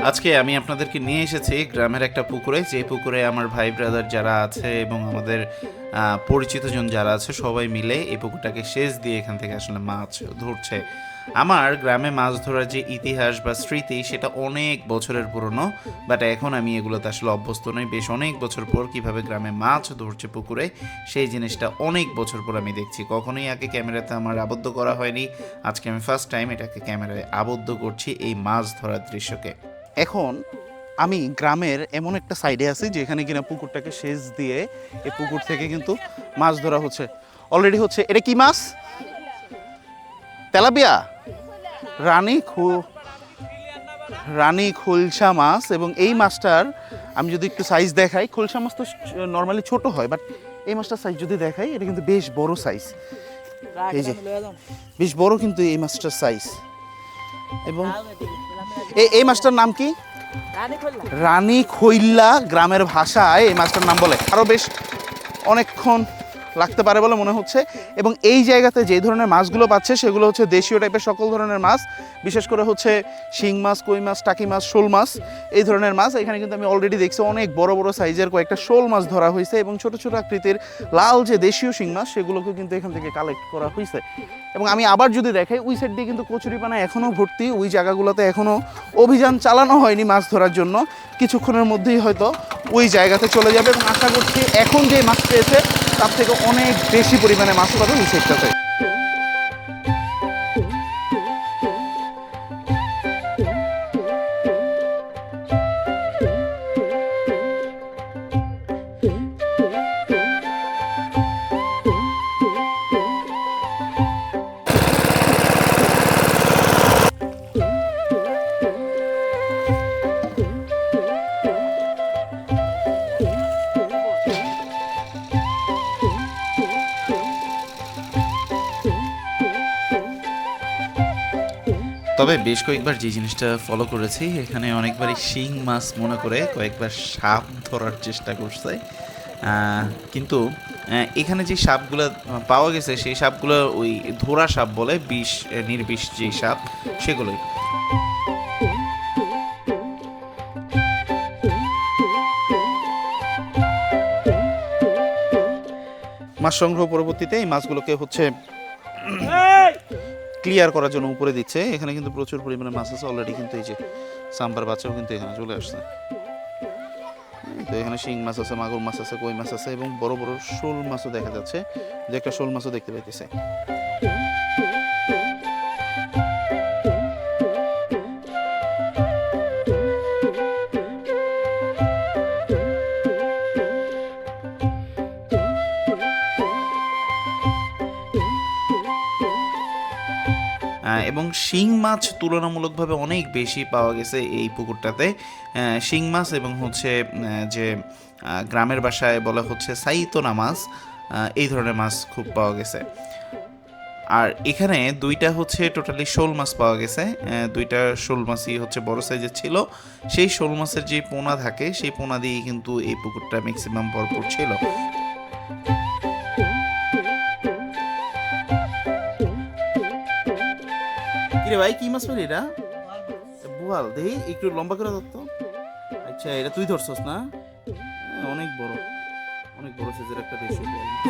আজকে আমি আপনাদেরকে নিয়ে এসেছি গ্রামের একটা পুকুরে, যে পুকুরে আমার ভাই ব্রাদার যারা আছে এবং আমাদের পরিচিতজন যারা আছে সবাই মিলে এই পুকুরটাকে সেচ দিয়ে এখান থেকে আসলে মাছ ধরছে। আমার গ্রামে মাছ ধরার যে ইতিহাস বা স্মৃতি সেটা অনেক বছরের পুরনো, বাট এখন আমি এগুলোতে আসলে অভ্যস্ত নই। বেশ অনেক বছর পর কিভাবে গ্রামে মাছ ধরছে পুকুরে, সেই জিনিসটা অনেক বছর পর আমি দেখছি। কখনোই আগে ক্যামেরাতে আমার আবদ্ধ করা হয়নি, আজকে আমি ফার্স্ট টাইম এটাকে ক্যামেরায় আবদ্ধ করছি, এই মাছ ধরার দৃশ্যকে। এখন আমি গ্রামের এমন একটা সাইডে আছি যেখানে কিনা পুকুরটাকে সেচ দিয়ে এই পুকুর থেকে কিন্তু মাছ ধরা হচ্ছে অলরেডি হচ্ছে। এটা কি মাছ? তেলাপিয়া, রানী খোলসা মাছ। এবং এই মাছটার আমি যদি একটু সাইজ দেখাই, খোলসা মাছ তো নর্মালি ছোট হয়, বাট এই মাছটার সাইজ যদি দেখাই এটা কিন্তু বেশ বড় সাইজ। এই যে বেশ বড় কিন্তু এই মাছটার সাইজ। এবং এই মাছটার নাম কি? রানী খৈল্লা গ্রামের ভাষায় এই মাছটার নাম বলে। আরও বেশ অনেকক্ষণ লাগতে পারে বলে মনে হচ্ছে। এবং এই জায়গাতে যে ধরনের মাছগুলো পাচ্ছে সেগুলো হচ্ছে দেশীয় টাইপের সকল ধরনের মাছ, বিশেষ করে হচ্ছে শিং মাছ, কই মাছ, টাকি মাছ, শোল মাছ, এই ধরনের মাছ। এখানে কিন্তু আমি অলরেডি দেখছি অনেক বড় বড় সাইজের কয়েকটা শোল মাছ ধরা হয়েছে এবং ছোট ছোট আকৃতির লাল যে দেশীয় শিং মাছ সেগুলোকেও কিন্তু এখান থেকে কালেক্ট করা হয়েছে। এবং আমি আবার যদি দেখাই, ওই সাইড দিয়ে কিন্তু কচুরিপানা এখনও ভর্তি। ওই জায়গাগুলোতে এখনও অভিযান চালানো হয়নি মাছ ধরার জন্য, কিছুক্ষণের মধ্যেই হয়তো ওই জায়গাতে চলে যাবে। এবং আশা করছি এখন যে মাছ পেয়েছে তার থেকে অনেক বেশি পরিমাণে মাছ পাবে ওই সাইডটাতে। তবে বেশ কয়েকবার যে জিনিসটা ফলো করেছি, এখানে অনেকবারই শিং মাছ মনে করে কয়েকবার সাপ ধরার চেষ্টা করছে। কিন্তু এখানে যে সাপগুলো পাওয়া গেছে সেই সাপগুলো ওই ধরা সাপ বলে, বিষ নির্বিষ যে সাপ সেগুলোই। মাছ সংগ্রহ পরবর্তীতে এই মাছগুলোকে হচ্ছে ক্লিয়ার করার জন্য উপরে দিচ্ছে। এখানে কিন্তু প্রচুর পরিমাণে মাছ আছে অলরেডি, কিন্তু এই যে সাম্বার বাচ্চাও কিন্তু এখানে চলে আসছে। তো এখানে শিং মাছ আছে, মাগুর মাছ আছে, কই মাছ আছে এবং বড় বড় শোল মাছও দেখা যাচ্ছে, যে একটা শোল মাছও দেখতে পাইতেছে। এবং শিং মাছ তুলনামূলকভাবে অনেক বেশি পাওয়া গেছে এই পুকুরটাতে। শিং মাছ এবং হচ্ছে যে গ্রামের ভাষায় বলা হচ্ছে সাইতোনা মাছ, এই ধরনের মাছ খুব পাওয়া গেছে। আর এখানে দুইটা হচ্ছে টোটালি শোল মাছ পাওয়া গেছে। দুইটা শোল মাছই হচ্ছে বড় সাইজের ছিল। সেই শোল মাছের যে পোনা থাকে সেই পোনা দিয়েই কিন্তু এই পুকুরটা ম্যাক্সিমাম ভরপুর ছিল। কিরে ভাই, কি মাছ পেলি এটা? বোয়াল, দেখি একটু লম্বা করে ধরতো। আচ্ছা, এটা তুই ধরছস না? অনেক বড়, অনেক বড় সাইজের একটা দেশীয় বোয়াল মাছ।